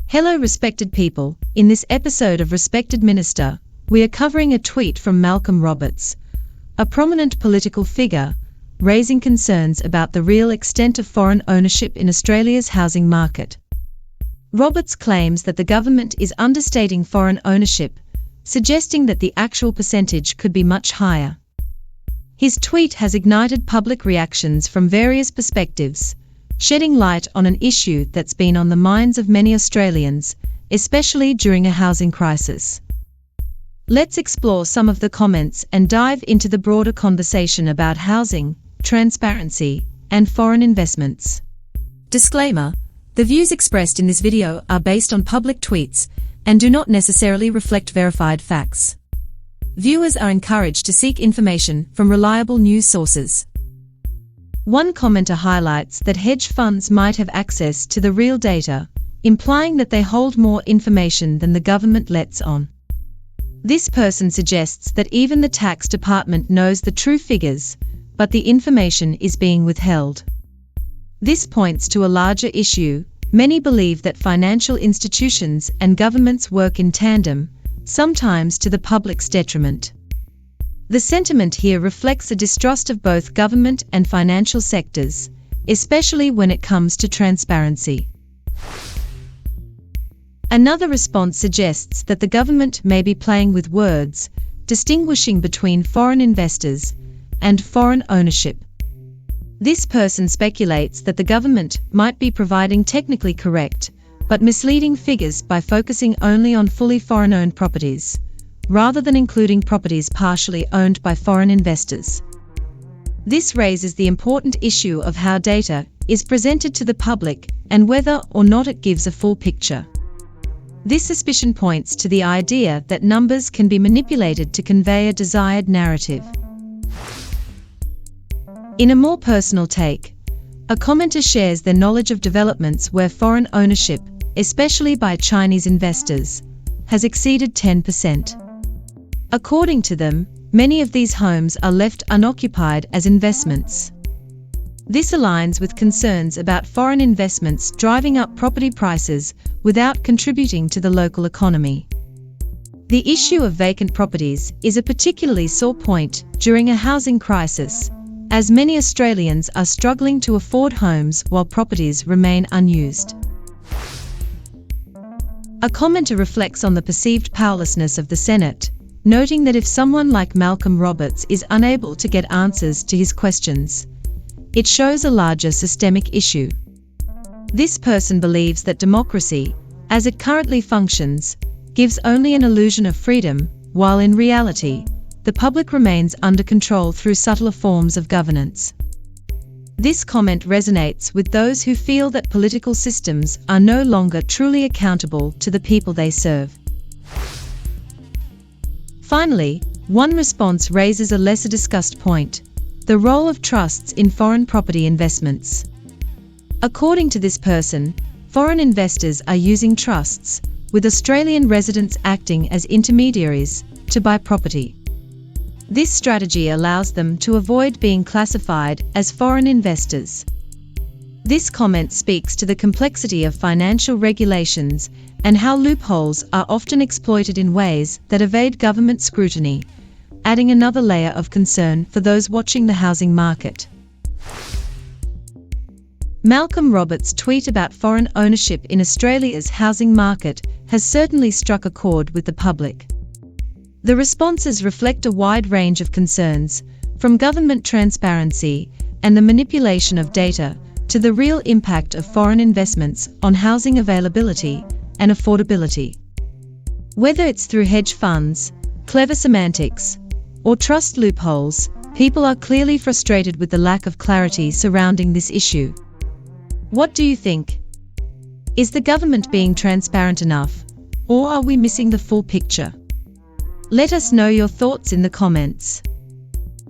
Hello respected people, in this episode of Respected Minister, we are covering a tweet from Malcolm Roberts, a prominent political figure, raising concerns about the real extent of foreign ownership in Australia's housing market. Roberts claims that the government is understating foreign ownership, suggesting that the actual percentage could be much higher. His tweet has ignited public reactions from various perspectives, shedding light on an issue that's been on the minds of many Australians, especially during a housing crisis. Let's explore some of the comments and dive into the broader conversation about housing, transparency, and foreign investments. Disclaimer: the views expressed in this video are based on public tweets and do not necessarily reflect verified facts. Viewers are encouraged to seek information from reliable news sources. One commenter highlights that hedge funds might have access to the real data, implying that they hold more information than the government lets on. This person suggests that even the tax department knows the true figures, but the information is being withheld. This points to a larger issue. Many believe that financial institutions and governments work in tandem, sometimes to the public's detriment. The sentiment here reflects a distrust of both government and financial sectors, especially when it comes to transparency. Another response suggests that the government may be playing with words, distinguishing between foreign investors and foreign ownership. This person speculates that the government might be providing technically correct, but misleading figures by focusing only on fully foreign-owned properties, rather than including properties partially owned by foreign investors. This raises the important issue of how data is presented to the public and whether or not it gives a full picture. This suspicion points to the idea that numbers can be manipulated to convey a desired narrative. In a more personal take, a commenter shares their knowledge of developments where foreign ownership, especially by Chinese investors, has exceeded 10%. According to them, many of these homes are left unoccupied as investments. This aligns with concerns about foreign investments driving up property prices without contributing to the local economy. The issue of vacant properties is a particularly sore point during a housing crisis, as many Australians are struggling to afford homes while properties remain unused. A commenter reflects on the perceived powerlessness of the Senate, noting that if someone like Malcolm Roberts is unable to get answers to his questions, it shows a larger systemic issue. This person believes that democracy, as it currently functions, gives only an illusion of freedom, while in reality, the public remains under control through subtler forms of governance. This comment resonates with those who feel that political systems are no longer truly accountable to the people they serve. Finally, one response raises a lesser discussed point: the role of trusts in foreign property investments. According to this person, foreign investors are using trusts, with Australian residents acting as intermediaries, to buy property. This strategy allows them to avoid being classified as foreign investors. This comment speaks to the complexity of financial regulations and how loopholes are often exploited in ways that evade government scrutiny, adding another layer of concern for those watching the housing market. Malcolm Roberts' tweet about foreign ownership in Australia's housing market has certainly struck a chord with the public. The responses reflect a wide range of concerns, from government transparency and the manipulation of data to the real impact of foreign investments on housing availability and affordability. Whether it's through hedge funds, clever semantics, or trust loopholes, people are clearly frustrated with the lack of clarity surrounding this issue. What do you think? Is the government being transparent enough, or are we missing the full picture? Let us know your thoughts in the comments.